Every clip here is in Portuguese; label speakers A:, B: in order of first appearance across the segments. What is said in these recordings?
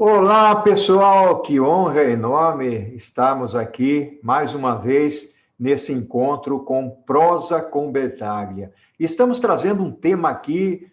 A: Olá, pessoal, que honra enorme estarmos aqui mais uma vez nesse encontro com Prosa com Bertaglia. Estamos trazendo um tema aqui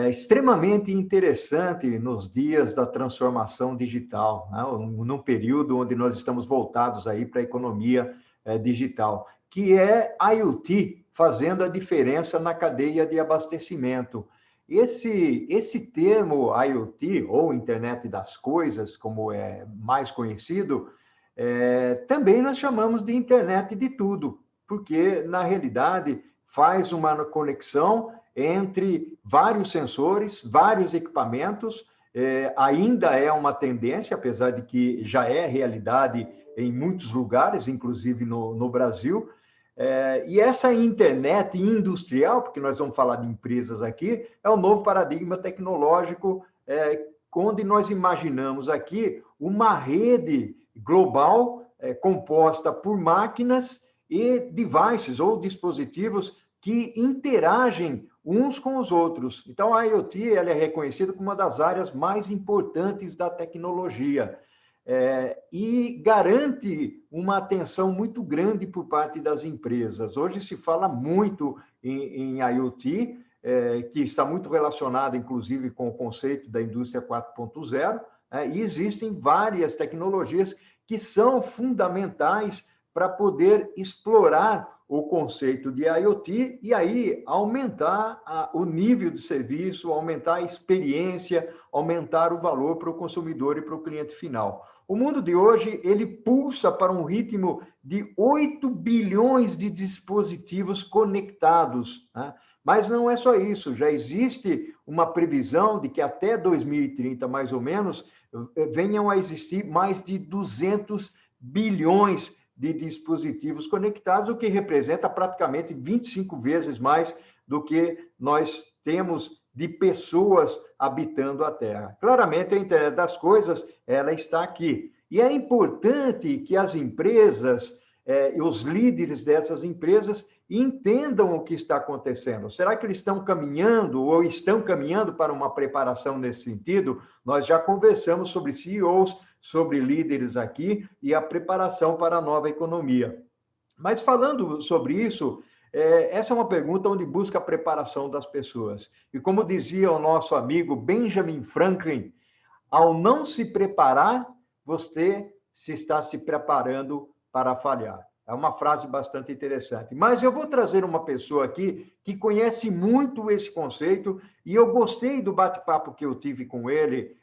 A: extremamente interessante nos dias da transformação digital, né? Num período onde nós estamos voltados aí para a economia digital, que é IoT fazendo a diferença na cadeia de abastecimento. Esse termo IoT, ou Internet das Coisas, como é mais conhecido, também nós chamamos de Internet de tudo, porque, na realidade, faz uma conexão entre vários sensores, vários equipamentos, ainda é uma tendência, apesar de que já é realidade em muitos lugares, inclusive no Brasil. E essa internet industrial, porque nós vamos falar de empresas aqui, é o novo paradigma tecnológico, onde nós imaginamos aqui uma rede global composta por máquinas e devices ou dispositivos que interagem uns com os outros. Então, a IoT ela é reconhecida como uma das áreas mais importantes da tecnologia. E garante uma atenção muito grande por parte das empresas. Hoje se fala muito em IoT, que está muito relacionado, inclusive, com o conceito da indústria 4.0, e existem várias tecnologias que são fundamentais para poder explorar o conceito de IoT e aí aumentar o nível de serviço, aumentar a experiência, aumentar o valor para o consumidor e para o cliente final. O mundo de hoje, ele pulsa para um ritmo de 8 bilhões de dispositivos conectados, né? Mas não é só isso, já existe uma previsão de que até 2030, mais ou menos, venham a existir mais de 200 bilhões de dispositivos conectados, o que representa praticamente 25 vezes mais do que nós temos de pessoas habitando a Terra. Claramente, a internet das coisas, ela está aqui. E é importante que as empresas, os líderes dessas empresas, entendam o que está acontecendo. Será que eles estão caminhando ou estão caminhando para uma preparação nesse sentido? Nós já conversamos sobre CEOs, sobre líderes aqui e a preparação para a nova economia. Mas falando sobre isso, essa é uma pergunta onde busca a preparação das pessoas. E como dizia o nosso amigo Benjamin Franklin, ao não se preparar, você se está se preparando para falhar. É uma frase bastante interessante. Mas eu vou trazer uma pessoa aqui que conhece muito esse conceito e eu gostei do bate-papo que eu tive com ele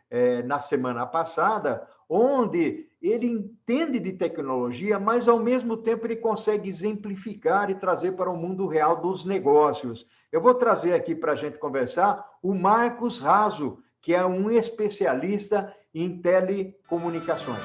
A: na semana passada, onde ele entende de tecnologia, mas ao mesmo tempo ele consegue exemplificar e trazer para o mundo real dos negócios. Eu vou trazer aqui para a gente conversar o Marcos Raso, que é um especialista em telecomunicações.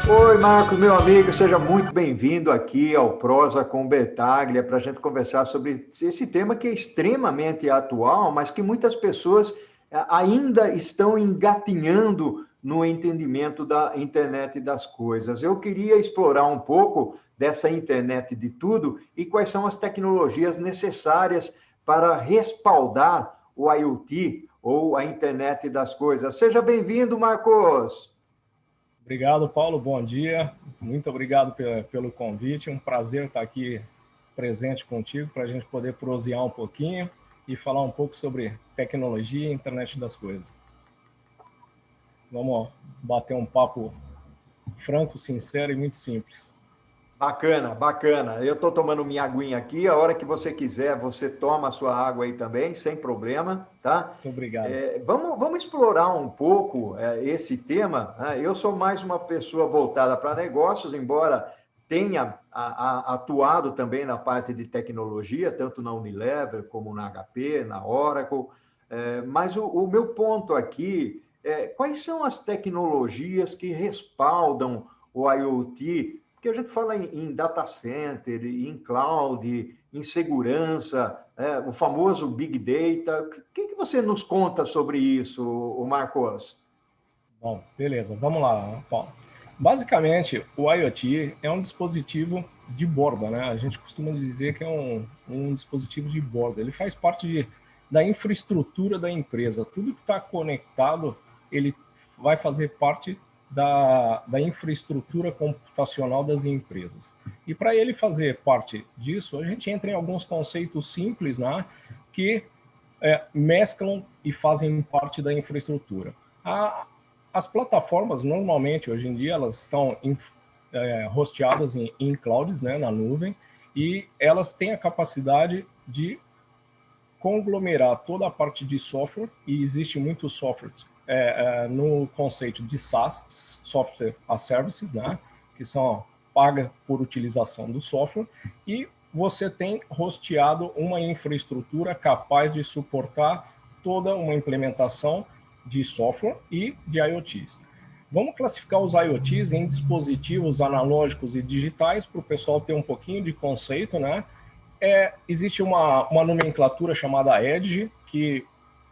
A: Oi, Marcos, meu amigo, seja muito bem-vindo aqui ao Prosa com Bertaglia para a gente conversar sobre esse tema que é extremamente atual, mas que muitas pessoas ainda estão engatinhando no entendimento da internet das coisas. Eu queria explorar um pouco dessa internet de tudo e quais são as tecnologias necessárias para respaldar o IoT ou a internet das coisas. Seja bem-vindo, Marcos.
B: Obrigado, Paulo. Bom dia. Muito obrigado pelo convite. Um prazer estar aqui presente contigo para a gente poder prosear um pouquinho e falar um pouco sobre tecnologia e internet das coisas. Vamos bater um papo franco, sincero e muito simples.
A: Bacana, bacana. Eu estou tomando minha aguinha aqui. A hora que você quiser, você toma a sua água aí também, sem problema, tá?
B: Muito obrigado.
A: Vamos explorar um pouco esse tema, né? Eu sou mais uma pessoa voltada para negócios, embora tenha atuado também na parte de tecnologia, tanto na Unilever como na HP, na Oracle. Mas o meu ponto aqui é quais são as tecnologias que respaldam o IoT? Porque a gente fala em data center, em cloud, em segurança, o famoso Big Data. O que você nos conta sobre isso, Marcos?
B: Bom, beleza. Vamos lá, Paulo. Basicamente, o IoT é um dispositivo de borda, né? A gente costuma dizer que é um dispositivo de borda. Ele faz parte da infraestrutura da empresa. Tudo que está conectado, ele vai fazer parte da infraestrutura computacional das empresas. E para ele fazer parte disso, a gente entra em alguns conceitos simples, né, que mesclam e fazem parte da infraestrutura. As plataformas, normalmente, hoje em dia, elas estão hosteadas em clouds, né, na nuvem, e elas têm a capacidade de conglomerar toda a parte de software, e existe muito software no conceito de SaaS, Software as Services, né, que são paga por utilização do software, e você tem hosteado uma infraestrutura capaz de suportar toda uma implementação de software e de IoTs. Vamos classificar os IoTs em dispositivos analógicos e digitais, para o pessoal ter um pouquinho de conceito, né? Existe uma nomenclatura chamada Edge, que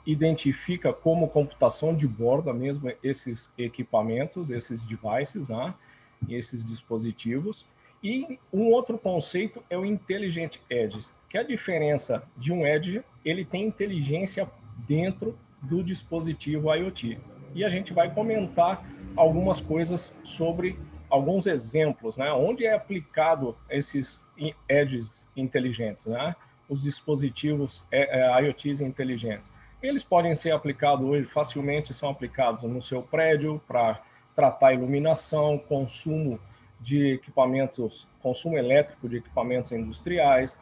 B: identifica como computação de borda mesmo esses equipamentos, esses devices, né? Esses dispositivos. E um outro conceito é o Intelligent Edge, que a diferença de um Edge, ele tem inteligência dentro do dispositivo IoT. E a gente vai comentar algumas coisas sobre alguns exemplos, né? Onde é aplicado esses edges inteligentes, né? Os dispositivos IoTs inteligentes. Eles podem ser aplicados hoje, facilmente são aplicados no seu prédio para tratar iluminação, consumo de equipamentos, consumo elétrico de equipamentos industriais,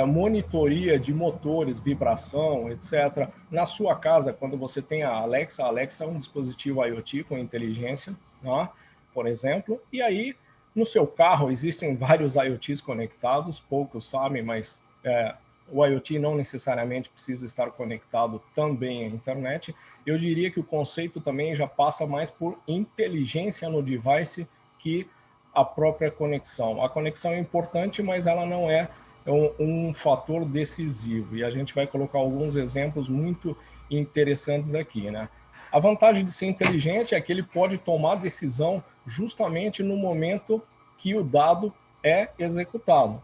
B: monitoria de motores, vibração, etc. Na sua casa, quando você tem a Alexa é um dispositivo IoT com inteligência, né, por exemplo, e aí no seu carro existem vários IoTs conectados, poucos sabem, mas o IoT não necessariamente precisa estar conectado também à internet. Eu diria que o conceito também já passa mais por inteligência no device que a própria conexão. A conexão é importante, mas ela não é um fator decisivo. E a gente vai colocar alguns exemplos muito interessantes aqui, né? A vantagem de ser inteligente é que ele pode tomar decisão justamente no momento que o dado é executado.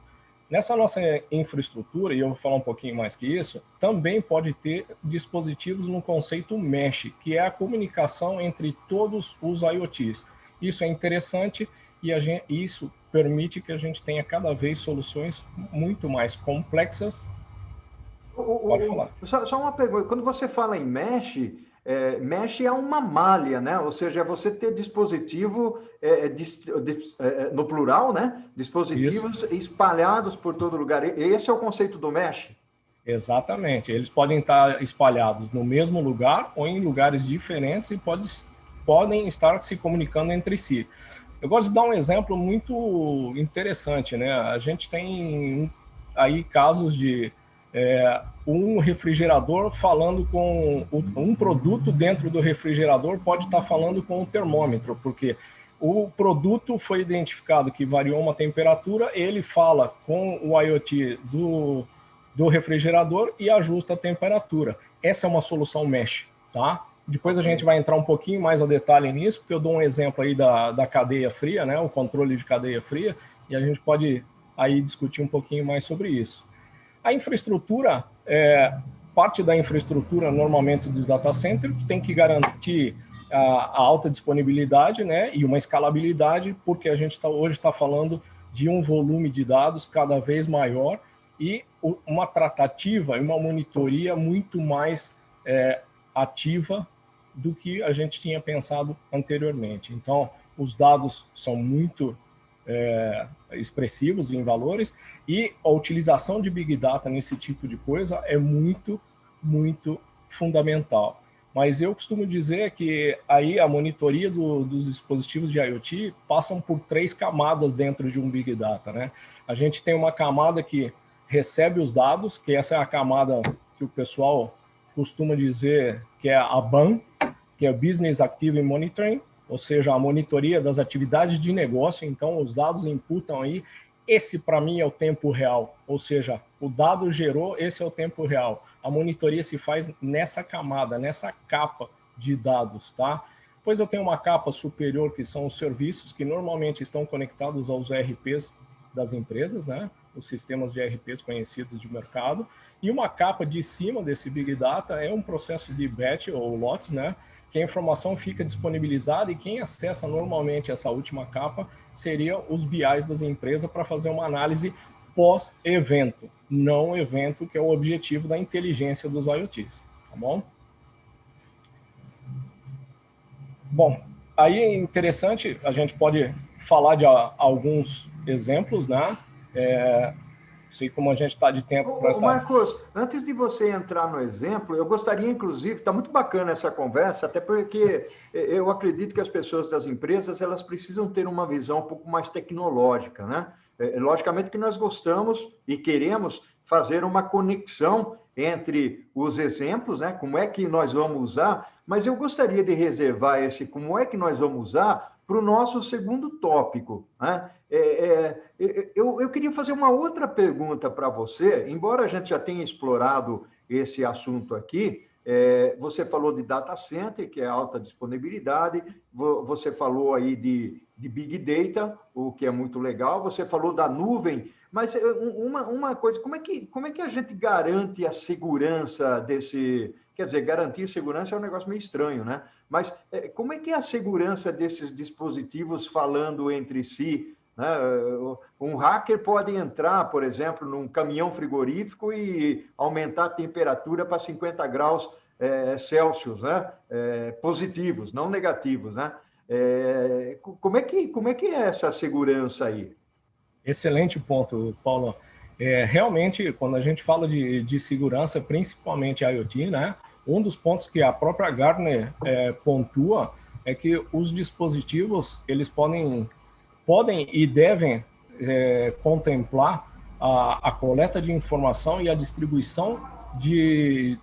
B: Nessa nossa infraestrutura, e eu vou falar um pouquinho mais que isso, também pode ter dispositivos no conceito Mesh, que é a comunicação entre todos os IoTs. Isso é interessante e isso permite que a gente tenha cada vez soluções muito mais complexas. Pode falar.
A: Só uma pergunta. Quando você fala em mesh, mesh é uma malha, né? Ou seja, é você ter dispositivo no plural, né? Dispositivos isso. Espalhados por todo lugar. Esse é o conceito do mesh?
B: Exatamente. Eles podem estar espalhados no mesmo lugar ou em lugares diferentes e podem estar se comunicando entre si. Eu gosto de dar um exemplo muito interessante, né? A gente tem aí casos de um refrigerador falando com um produto dentro do refrigerador pode estar falando com o termômetro, porque o produto foi identificado que variou uma temperatura, ele fala com o IoT do refrigerador e ajusta a temperatura. Essa é uma solução mesh, tá? Depois a gente vai entrar um pouquinho mais a detalhe nisso, porque eu dou um exemplo aí da cadeia fria, né, o controle de cadeia fria, e a gente pode aí discutir um pouquinho mais sobre isso. A infraestrutura, parte da infraestrutura normalmente dos data centers tem que garantir a alta disponibilidade, né, e uma escalabilidade, porque a gente hoje está falando de um volume de dados cada vez maior e uma tratativa e uma monitoria muito mais ativa do que a gente tinha pensado anteriormente. Então, os dados são muito expressivos em valores e a utilização de Big Data nesse tipo de coisa é muito, muito fundamental. Mas eu costumo dizer que aí a monitoria dos dispositivos de IoT passam por 3 camadas dentro de um Big Data, né? A gente tem uma camada que recebe os dados, que essa é a camada que o pessoal costuma dizer que é a BAM, que é o Business Activity Monitoring, ou seja, a monitoria das atividades de negócio. Então, os dados imputam aí. Esse, para mim, é o tempo real, ou seja, o dado gerou, esse é o tempo real. A monitoria se faz nessa camada, nessa capa de dados, tá? Depois eu tenho uma capa superior, que são os serviços, que normalmente estão conectados aos ERPs das empresas, né? Os sistemas de ERPs conhecidos de mercado. E uma capa de cima desse Big Data é um processo de batch ou lots, né? que a informação fica disponibilizada e quem acessa normalmente essa última capa seria os BIs das empresas para fazer uma análise pós-evento, não evento, que é o objetivo da inteligência dos IoTs, tá bom? Bom, aí é interessante, a gente pode falar de alguns exemplos, né? Não sei como a gente está de tempo para essa...
A: Marcos, antes de você entrar no exemplo, eu gostaria, inclusive, está muito bacana essa conversa, até porque eu acredito que as pessoas das empresas, elas precisam ter uma visão um pouco mais tecnológica, né? Logicamente que nós gostamos e queremos fazer uma conexão entre os exemplos, né? Como é que nós vamos usar, mas eu gostaria de reservar esse como é que nós vamos usar para o nosso segundo tópico, né? Eu queria fazer uma outra pergunta para você, embora a gente já tenha explorado esse assunto aqui. Você falou de data center, que é alta disponibilidade, você falou aí de Big Data, o que é muito legal, você falou da nuvem, mas uma coisa, como é que a gente garante a segurança desse... Quer dizer, garantir segurança é um negócio meio estranho, né? Mas como é que é a segurança desses dispositivos falando entre si? Né? Um hacker pode entrar, por exemplo, num caminhão frigorífico e aumentar a temperatura para 50 graus Celsius, né? Positivos, não negativos, né? Como é que é essa segurança aí?
B: Excelente ponto, Paulo. Realmente, quando a gente fala de segurança, principalmente IoT, né? Um dos pontos que a própria Gartner pontua é que os dispositivos, eles podem e devem contemplar a coleta de informação e a distribuição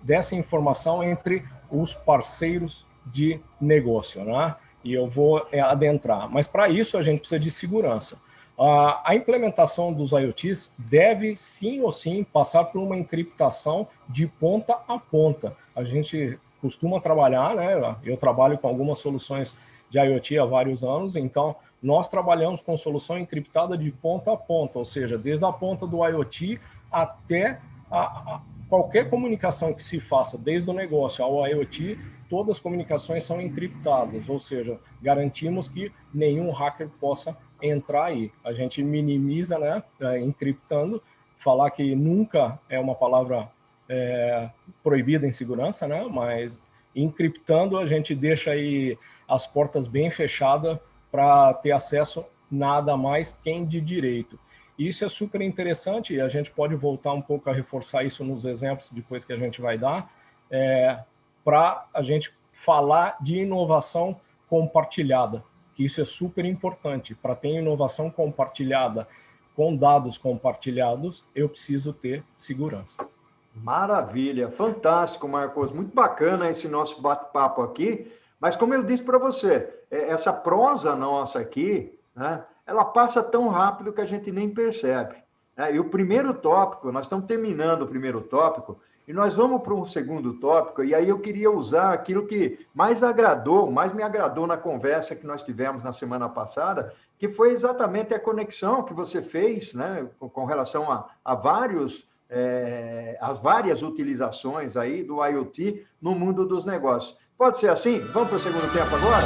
B: dessa informação entre os parceiros de negócio, né? E eu vou adentrar. Mas para isso a gente precisa de segurança. A implementação dos IoTs deve, sim ou sim, passar por uma encriptação de ponta a ponta. A gente costuma trabalhar, né? Eu trabalho com algumas soluções de IoT há vários anos, então nós trabalhamos com solução encriptada de ponta a ponta, ou seja, desde a ponta do IoT até qualquer comunicação que se faça, desde o negócio ao IoT, todas as comunicações são encriptadas, ou seja, garantimos que nenhum hacker possa entrar aí. A gente minimiza, né, encriptando, falar que nunca é uma palavra proibida em segurança, né, mas encriptando a gente deixa aí as portas bem fechadas para ter acesso nada mais quem de direito. Isso é super interessante e a gente pode voltar um pouco a reforçar isso nos exemplos depois que a gente vai dar, para a gente falar de inovação compartilhada, que isso é super importante. Para ter inovação compartilhada com dados compartilhados, eu preciso ter segurança.
A: Maravilha, fantástico, Marcos. Muito bacana esse nosso bate-papo aqui. Mas como eu disse para você, essa prosa nossa aqui, né, ela passa tão rápido que a gente nem percebe. Né? E o primeiro tópico, nós estamos terminando o primeiro tópico, e nós vamos para um segundo tópico, e aí eu queria usar aquilo que mais me agradou na conversa que nós tivemos na semana passada, que foi exatamente a conexão que você fez, né, com relação a as várias utilizações aí do IoT no mundo dos negócios. Pode ser assim? Vamos para o segundo tempo agora?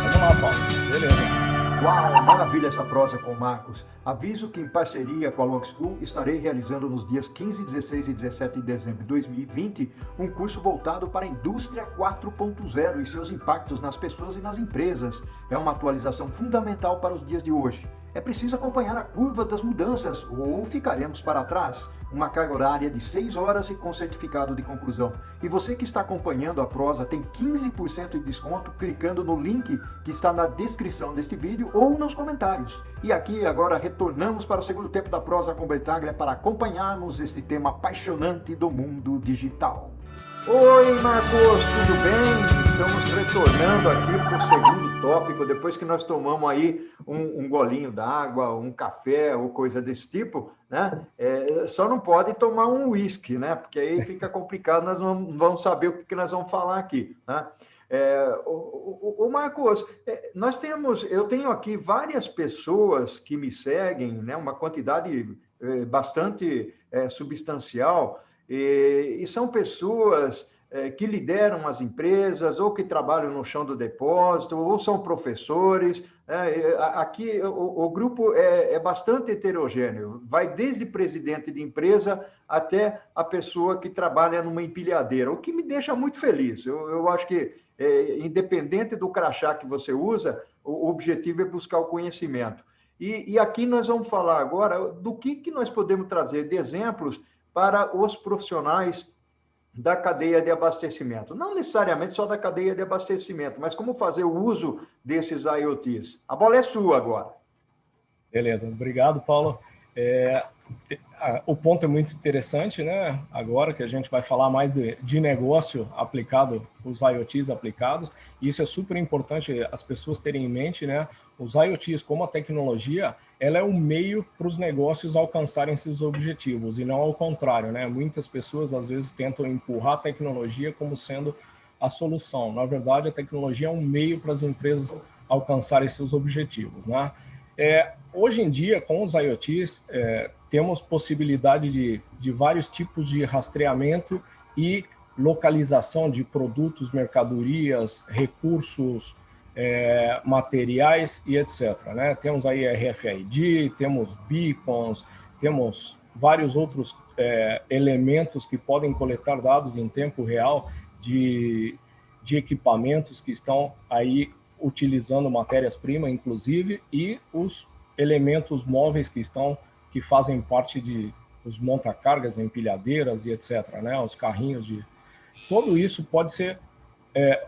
B: Vamos lá, Paulo. Beleza.
A: Uau, maravilha essa prosa com o Marcos. Aviso que em parceria com a Long School estarei realizando nos dias 15, 16 e 17 de dezembro de 2020 um curso voltado para a indústria 4.0 e seus impactos nas pessoas e nas empresas. É uma atualização fundamental para os dias de hoje. É preciso acompanhar a curva das mudanças ou ficaremos para trás. Uma carga horária de 6 horas e com certificado de conclusão. E você que está acompanhando a prosa tem 15% de desconto clicando no link que está na descrição deste vídeo ou nos comentários. E aqui agora retornamos para o segundo tempo da prosa com Bertaglia para acompanharmos este tema apaixonante do mundo digital. Oi, Marcos, tudo bem? Estamos retornando aqui para o segundo tópico, depois que nós tomamos aí um golinho d'água, um café ou coisa desse tipo, né? Só não pode tomar um uísque, né? Porque aí fica complicado, nós não vamos saber o que nós vamos falar aqui, né? Marcos, eu tenho aqui várias pessoas que me seguem, né? Uma quantidade bastante substancial, e são pessoas que lideram as empresas, ou que trabalham no chão do depósito, ou são professores. Aqui o grupo é bastante heterogêneo, vai desde presidente de empresa até a pessoa que trabalha numa empilhadeira, o que me deixa muito feliz. Eu acho que, independente do crachá que você usa, o objetivo é buscar o conhecimento. E aqui nós vamos falar agora do que nós podemos trazer de exemplos para os profissionais da cadeia de abastecimento. Não necessariamente só da cadeia de abastecimento, mas como fazer o uso desses IoTs. A bola é sua agora.
B: Beleza, obrigado, Paulo. O ponto é muito interessante, né? Agora que a gente vai falar mais de negócio aplicado, os IoTs aplicados, e isso é super importante as pessoas terem em mente, né? Os IoTs, como a tecnologia, ela é um meio para os negócios alcançarem seus objetivos, e não ao contrário, né? Muitas pessoas, às vezes, tentam empurrar a tecnologia como sendo a solução. Na verdade, a tecnologia é um meio para as empresas alcançarem seus objetivos, né? Hoje em dia, com os IoTs, temos possibilidade de vários tipos de rastreamento e localização de produtos, mercadorias, recursos, materiais e etc. Né? Temos aí RFID, temos beacons, temos vários outros elementos que podem coletar dados em tempo real de equipamentos que estão aí utilizando matérias-primas, inclusive, e os elementos móveis que fazem parte de os montacargas, empilhadeiras e etc., né? Os carrinhos Tudo isso pode ser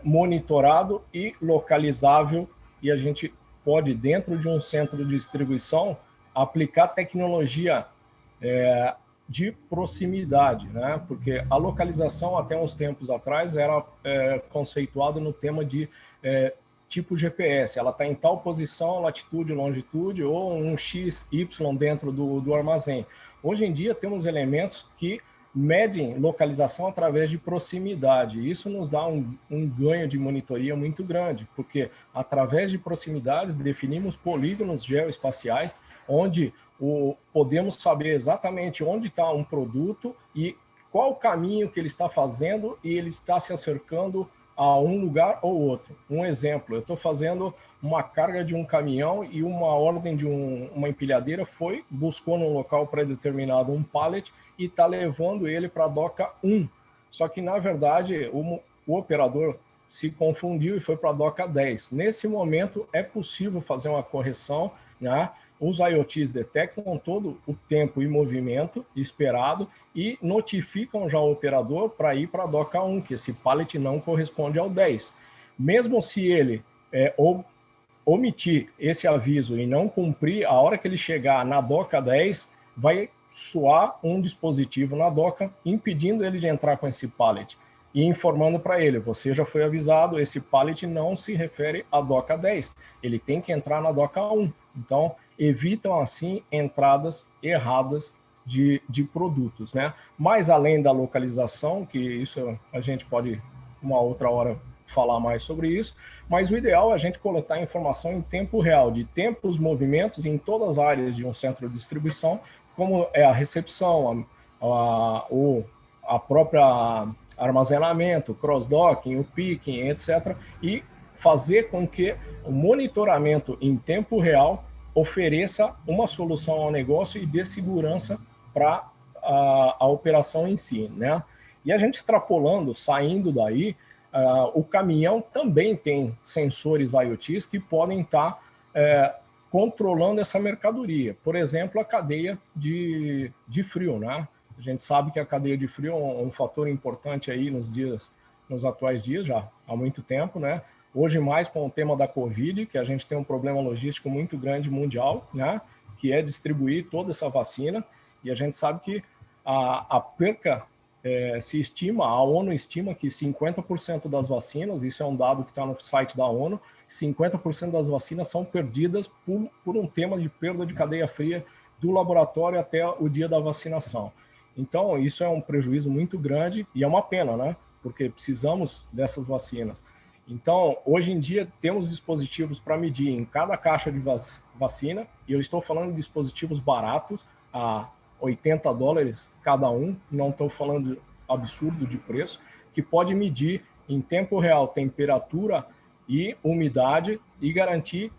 B: monitorado e localizável, e a gente pode, dentro de um centro de distribuição, aplicar tecnologia de proximidade, né? Porque a localização, até uns tempos atrás, era conceituada no tema de tipo GPS, ela está em tal posição, latitude, longitude, ou um X, Y dentro do armazém. Hoje em dia temos elementos que medem localização através de proximidade. Isso nos dá um ganho de monitoria muito grande, porque através de proximidades definimos polígonos geoespaciais, onde podemos saber exatamente onde está um produto e qual o caminho que ele está fazendo, e ele está se acercando a um lugar ou outro. Um exemplo, eu estou fazendo uma carga de um caminhão e uma ordem de uma empilhadeira buscou no local pré-determinado um pallet e está levando ele para a doca 1. Só que, na verdade, o operador se confundiu e foi para a doca 10. Nesse momento, é possível fazer uma correção, né? Os IoTs detectam todo o tempo e movimento esperado e notificam já o operador para ir para a doca 1, que esse pallet não corresponde ao 10. Mesmo se ele omitir esse aviso e não cumprir, a hora que ele chegar na doca 10, vai soar um dispositivo na doca, impedindo ele de entrar com esse pallet e informando para ele: você já foi avisado, esse pallet não se refere à doca 10, ele tem que entrar na doca 1. Então, evitam, assim, entradas erradas de produtos, né? Mas, além da localização, que isso a gente pode, uma outra hora, falar mais sobre isso, mas o ideal é a gente coletar informação em tempo real, de tempos, movimentos, em todas as áreas de um centro de distribuição, como é a recepção, a própria armazenamento, cross-docking, o picking, etc., e fazer com que o monitoramento em tempo real ofereça uma solução ao negócio e dê segurança para a operação em si, né? E a gente extrapolando, saindo daí, o caminhão também tem sensores IoTs que podem estar controlando essa mercadoria. Por exemplo, a cadeia de frio, né? A gente sabe que a cadeia de frio é um fator importante aí nos atuais dias, já há muito tempo, né? Hoje mais com o tema da Covid, que a gente tem um problema logístico muito grande mundial, né? Que é distribuir toda essa vacina, e a gente sabe que a perca se estima, a ONU estima que 50% das vacinas, isso é um dado que está no site da ONU, 50% das vacinas são perdidas por um tema de perda de cadeia fria do laboratório até o dia da vacinação. Então, isso é um prejuízo muito grande e é uma pena, né? Porque precisamos dessas vacinas. Então, hoje em dia, temos dispositivos para medir em cada caixa de vacina, e eu estou falando de dispositivos baratos, a $80 cada um, não estou falando de absurdo de preço, que pode medir em tempo real temperatura e umidade e garantir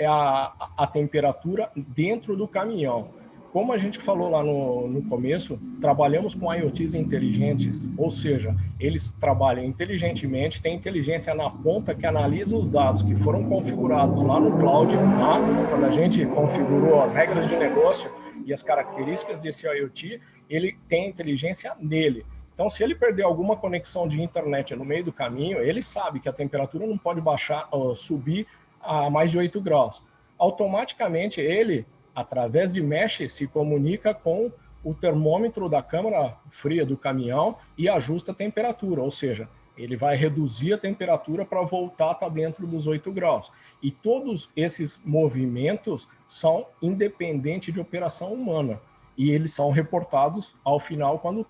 B: a temperatura dentro do caminhão. Como a gente falou lá no começo, trabalhamos com IoTs inteligentes, ou seja, eles trabalham inteligentemente, tem inteligência na ponta que analisa os dados que foram configurados lá no cloud, tá? Quando a gente configurou as regras de negócio e as características desse IoT, ele tem inteligência nele. Então, se ele perder alguma conexão de internet no meio do caminho, ele sabe que a temperatura não pode baixar ou subir a mais de 8 graus. Automaticamente, ele, através de mesh, se comunica com o termômetro da câmara fria do caminhão e ajusta a temperatura, ou seja, ele vai reduzir a temperatura para voltar a estar dentro dos 8 graus. E todos esses movimentos são independentes de operação humana, e eles são reportados ao final quando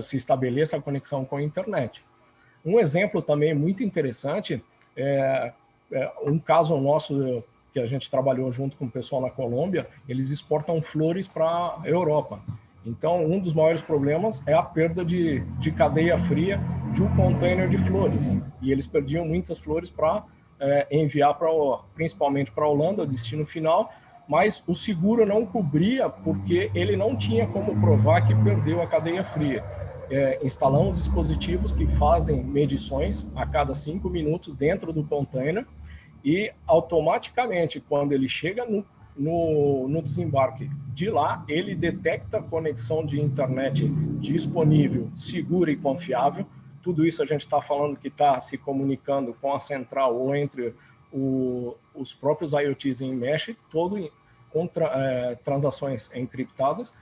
B: se estabeleça a conexão com a internet. Um exemplo também muito interessante é um caso nosso que a gente trabalhou junto com o pessoal na Colômbia. Eles exportam flores para a Europa. Então, um dos maiores problemas é a perda de cadeia fria de um container de flores. E eles perdiam muitas flores para enviar principalmente para a Holanda, destino final, mas o seguro não cobria porque ele não tinha como provar que perdeu a cadeia fria. Instalamos dispositivos que fazem medições a cada 5 minutos dentro do container e automaticamente, quando ele chega no desembarque de lá, ele detecta a conexão de internet disponível, segura e confiável. Tudo isso a gente está falando que está se comunicando com a central ou entre os próprios IoTs em mesh, todo com transações encriptadas.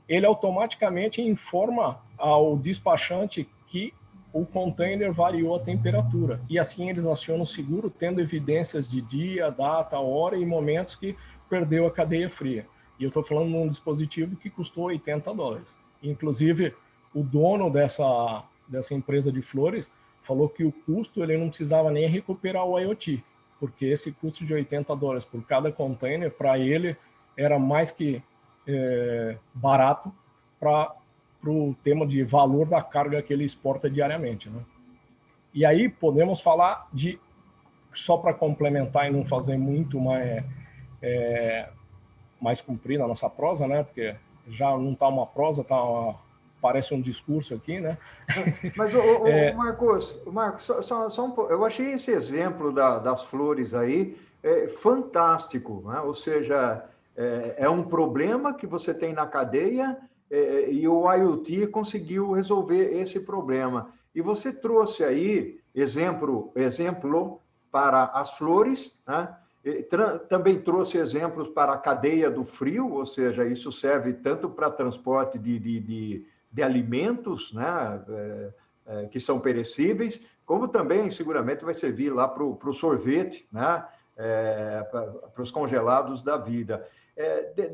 B: Ele automaticamente informa ao despachante que o container variou a temperatura. E assim eles acionam o seguro, tendo evidências de dia, data, hora e momentos que perdeu a cadeia fria. E eu estou falando de um dispositivo que custou $80. Inclusive, o dono dessa empresa de flores falou que o custo ele não precisava nem recuperar o IoT, porque esse custo de $80 por cada container, para ele, era mais que barato para o tema de valor da carga que ele exporta diariamente, né? E aí podemos falar de, só para complementar e não fazer muito mais comprida a nossa prosa, né? Porque já não está uma prosa, parece um discurso aqui, né?
A: Mas, Marcos, só um pouco. Eu achei esse exemplo das flores aí fantástico, né? Ou seja, é um problema que você tem na cadeia e o IoT conseguiu resolver esse problema. E você trouxe aí exemplo para as flores, né? Também trouxe exemplos para a cadeia do frio, ou seja, isso serve tanto para transporte de alimentos, né, que são perecíveis, como também seguramente vai servir lá para o sorvete, né, para os congelados da vida.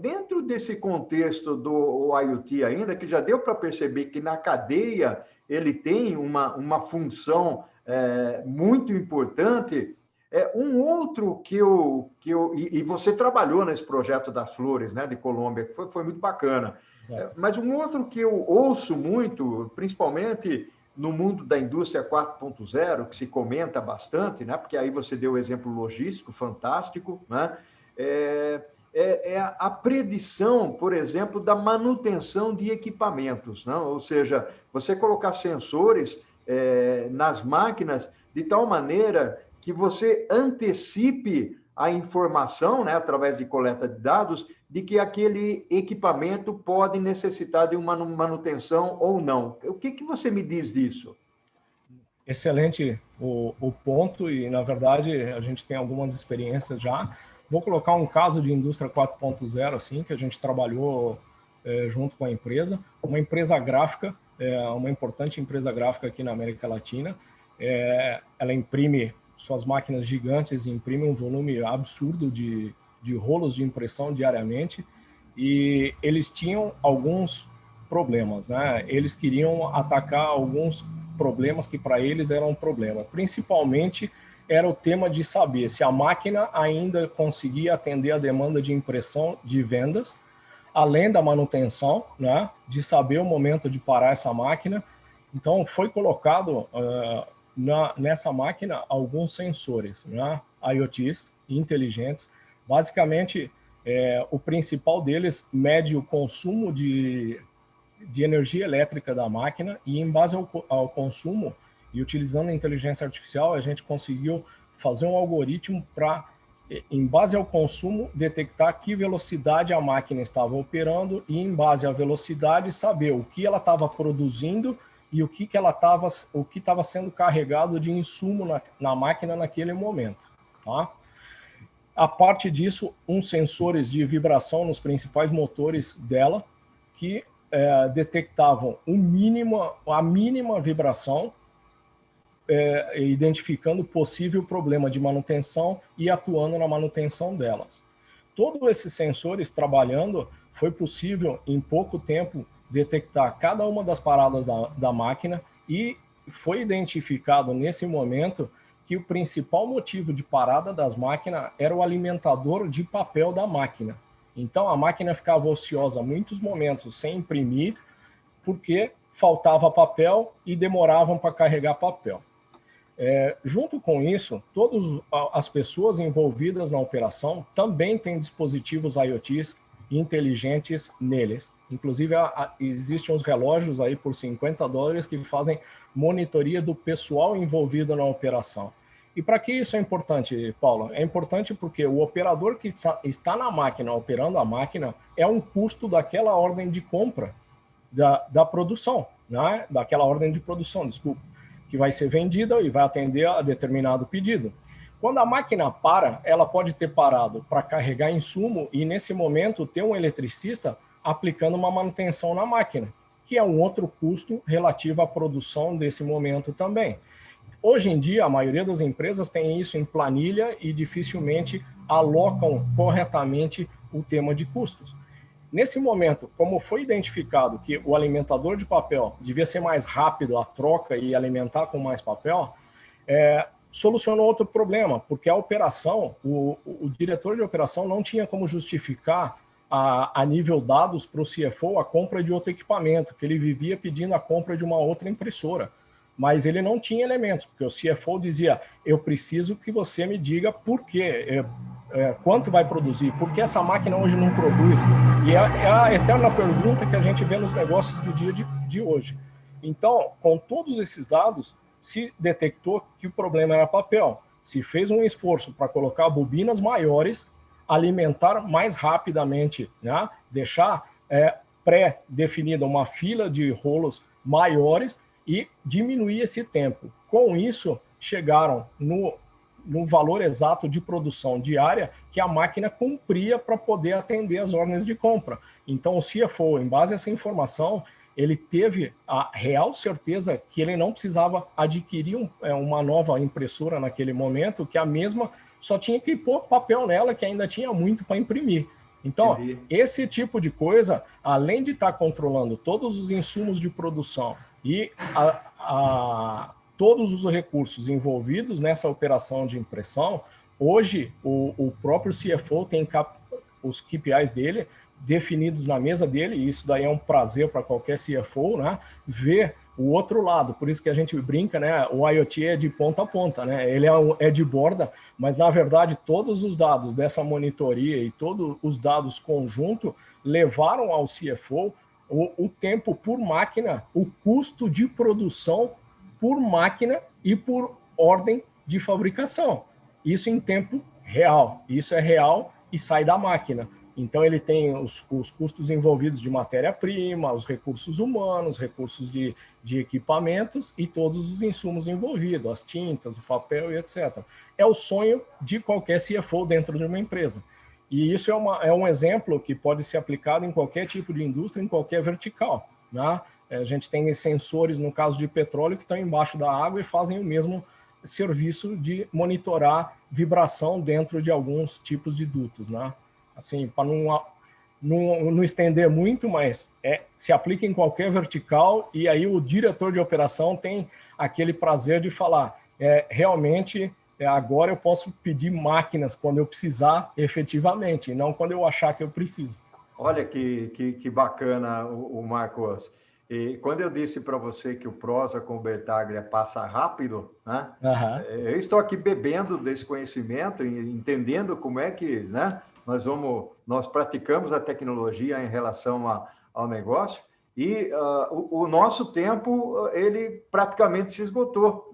A: Dentro desse contexto do IoT ainda, que já deu para perceber que na cadeia ele tem uma função muito importante. Um outro e você trabalhou nesse projeto das flores, né, de Colômbia, que foi muito bacana. Mas um outro que eu ouço muito, principalmente no mundo da indústria 4.0, que se comenta bastante, né, porque aí você deu o exemplo logístico fantástico, né, é a predição, por exemplo, da manutenção de equipamentos, não? Ou seja, você colocar sensores nas máquinas de tal maneira que você antecipe a informação, né, através de coleta de dados, de que aquele equipamento pode necessitar de uma manutenção ou não. O que você me diz disso?
B: Excelente o ponto, e na verdade a gente tem algumas experiências já. Vou colocar um caso de indústria 4.0, assim, que a gente trabalhou junto com a empresa. Uma empresa gráfica, uma importante empresa gráfica aqui na América Latina. Ela imprime suas máquinas gigantes, imprime um volume absurdo de rolos de impressão diariamente, e eles tinham alguns problemas, né? Eles queriam atacar alguns problemas que para eles eram um problema. Principalmente era o tema de saber se a máquina ainda conseguia atender a demanda de impressão de vendas, além da manutenção, né, de saber o momento de parar essa máquina. Então, foi colocado nessa máquina alguns sensores, né, IoTs, inteligentes. Basicamente, o principal deles mede o consumo de energia elétrica da máquina e, em base ao consumo, e utilizando a inteligência artificial, a gente conseguiu fazer um algoritmo para, em base ao consumo, detectar que velocidade a máquina estava operando e, em base à velocidade, saber o que ela estava produzindo e o que estava sendo carregado de insumo na máquina naquele momento. Tá? A parte disso, uns sensores de vibração nos principais motores dela, que detectavam a mínima vibração, identificando possível problema de manutenção e atuando na manutenção delas. Todos esses sensores trabalhando, foi possível, em pouco tempo, detectar cada uma das paradas da máquina e foi identificado nesse momento que o principal motivo de parada das máquinas era o alimentador de papel da máquina. Então, a máquina ficava ociosa muitos momentos sem imprimir, porque faltava papel e demoravam para carregar papel. Junto com isso, todas as pessoas envolvidas na operação também têm dispositivos IoTs inteligentes neles. Inclusive, existem uns relógios aí por $50 que fazem monitoria do pessoal envolvido na operação. E para que isso é importante, Paulo? É importante porque o operador que está na máquina, operando a máquina, é um custo daquela ordem de compra da produção, né? Daquela ordem de produção, desculpa, que vai ser vendida e vai atender a determinado pedido. Quando a máquina para, ela pode ter parado para carregar insumo e, nesse momento, ter um eletricista aplicando uma manutenção na máquina, que é um outro custo relativo à produção desse momento também. Hoje em dia, a maioria das empresas tem isso em planilha e dificilmente alocam corretamente o tema de custos. Nesse momento, como foi identificado que o alimentador de papel devia ser mais rápido a troca e alimentar com mais papel, solucionou outro problema, porque a operação, o diretor de operação não tinha como justificar a nível dados para o CFO a compra de outro equipamento, que ele vivia pedindo a compra de uma outra impressora. Mas ele não tinha elementos, porque o CFO dizia, eu preciso que você me diga por quê, quanto vai produzir, por que essa máquina hoje não produz? E é a eterna pergunta que a gente vê nos negócios do dia de hoje. Então, com todos esses dados, se detectou que o problema era papel. Se fez um esforço para colocar bobinas maiores, alimentar mais rapidamente, né? Deixar pré-definida uma fila de rolos maiores e diminuir esse tempo. Com isso, chegaram no valor exato de produção diária que a máquina cumpria para poder atender as ordens de compra. Então, o CFO, em base a essa informação, ele teve a real certeza que ele não precisava adquirir uma nova impressora naquele momento, que a mesma só tinha que pôr papel nela, que ainda tinha muito para imprimir. Então, esse tipo de coisa, além de estar controlando todos os insumos de produção e todos os recursos envolvidos nessa operação de impressão, hoje o próprio CFO tem os KPIs dele definidos na mesa dele, e isso daí é um prazer para qualquer CFO, né? Ver o outro lado. Por isso que a gente brinca, né? O IoT é de ponta a ponta, né? Ele é de borda, mas na verdade todos os dados dessa monitoria e todos os dados conjunto levaram ao CFO o tempo por máquina, o custo de produção por máquina e por ordem de fabricação. Isso em tempo real. Isso é real e sai da máquina. Então, ele tem os custos envolvidos de matéria-prima, os recursos humanos, recursos de equipamentos e todos os insumos envolvidos, as tintas, o papel e etc. É o sonho de qualquer CFO dentro de uma empresa. E isso é um exemplo que pode ser aplicado em qualquer tipo de indústria, em qualquer vertical, né? A gente tem sensores, no caso de petróleo, que estão embaixo da água e fazem o mesmo serviço de monitorar vibração dentro de alguns tipos de dutos, né? Assim, para não estender muito, mas se aplica em qualquer vertical, e aí o diretor de operação tem aquele prazer de falar, realmente, agora eu posso pedir máquinas quando eu precisar efetivamente, e não quando eu achar que eu preciso.
A: Olha que bacana, o Marcos. E quando eu disse para você que o Prosa com o Bertaglia passa rápido, né? Eu estou aqui bebendo desse conhecimento, entendendo como é que, né, nós praticamos a tecnologia em relação ao negócio, e o nosso tempo, ele praticamente se esgotou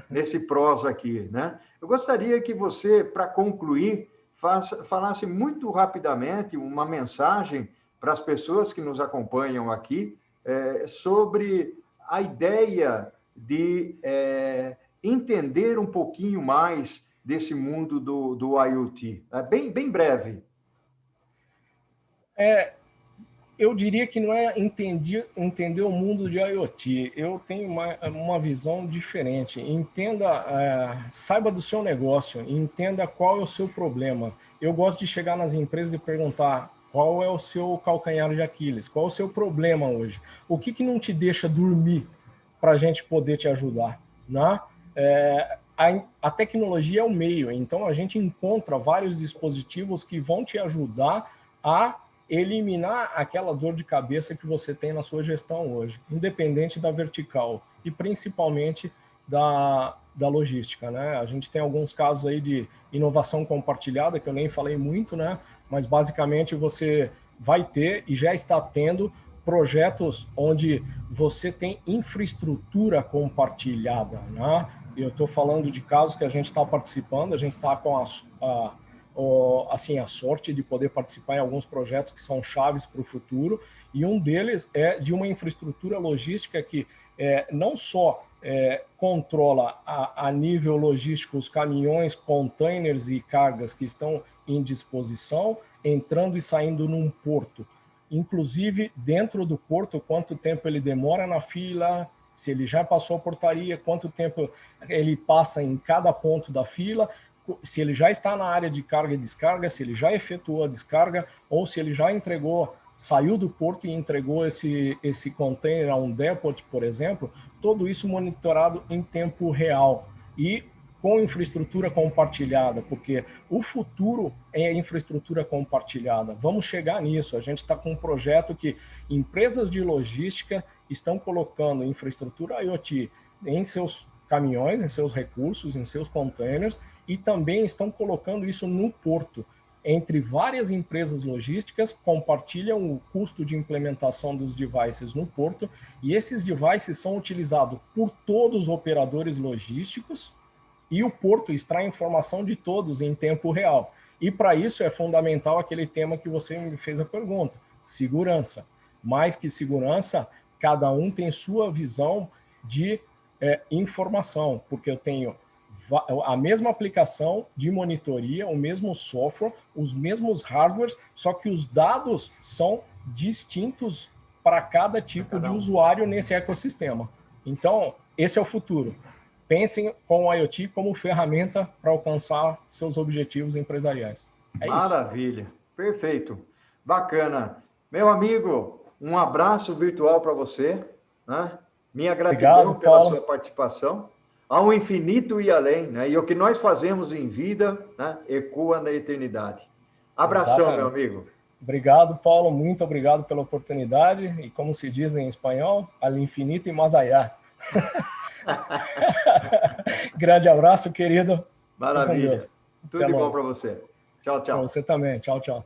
A: nesse Prosa aqui, né? Eu gostaria que você, para concluir, falasse muito rapidamente uma mensagem para as pessoas que nos acompanham aqui, sobre a ideia de entender um pouquinho mais desse mundo do IoT. Bem breve.
B: Eu diria que não é entender o mundo de IoT. Eu tenho uma visão diferente. Saiba do seu negócio, entenda qual é o seu problema. Eu gosto de chegar nas empresas e perguntar: qual é o seu calcanhar de Aquiles? Qual é o seu problema hoje? O que não te deixa dormir para a gente poder te ajudar? Né? A tecnologia é o meio, então a gente encontra vários dispositivos que vão te ajudar a eliminar aquela dor de cabeça que você tem na sua gestão hoje, independente da vertical e principalmente da logística, né? A gente tem alguns casos aí de inovação compartilhada, que eu nem falei muito, né? Mas basicamente você vai ter e já está tendo projetos onde você tem infraestrutura compartilhada, né? Eu estou falando de casos que a gente está participando, a gente está com a sorte de poder participar em alguns projetos que são chaves para o futuro, e um deles é de uma infraestrutura logística que não só controla a nível logístico os caminhões, containers e cargas que estão em disposição, entrando e saindo num porto. Inclusive, dentro do porto, quanto tempo ele demora na fila, se ele já passou a portaria, quanto tempo ele passa em cada ponto da fila, se ele já está na área de carga e descarga, se ele já efetuou a descarga, ou se ele já saiu do porto e entregou esse container a um depot, por exemplo, tudo isso monitorado em tempo real e com infraestrutura compartilhada, porque o futuro é a infraestrutura compartilhada. Vamos chegar nisso. A gente está com um projeto que empresas de logística estão colocando infraestrutura IoT em seus caminhões, em seus recursos, em seus containers, e também estão colocando isso no porto. Entre várias empresas logísticas, compartilham o custo de implementação dos devices no porto, e esses devices são utilizados por todos os operadores logísticos, e o porto extrai informação de todos em tempo real. E para isso é fundamental aquele tema que você me fez a pergunta: segurança. Mais que segurança, cada um tem sua visão de informação, porque eu tenho a mesma aplicação de monitoria, o mesmo software, os mesmos hardwares, só que os dados são distintos para cada tipo de usuário nesse ecossistema. Então, esse é o futuro. Pensem com o IoT como ferramenta para alcançar seus objetivos empresariais.
A: Maravilha, perfeito, bacana. Meu amigo, um abraço virtual para você, né? Minha gratidão pela sua participação. Ao infinito e além, né? E o que nós fazemos em vida, né, ecoa na eternidade. Abração, exatamente, meu amigo.
B: Obrigado, Paulo. Muito obrigado pela oportunidade. E como se diz em espanhol, al infinito e más allá. Grande abraço, querido.
A: Maravilha. Tudo de bom para você. Tchau, tchau.
B: Para você também. Tchau, tchau.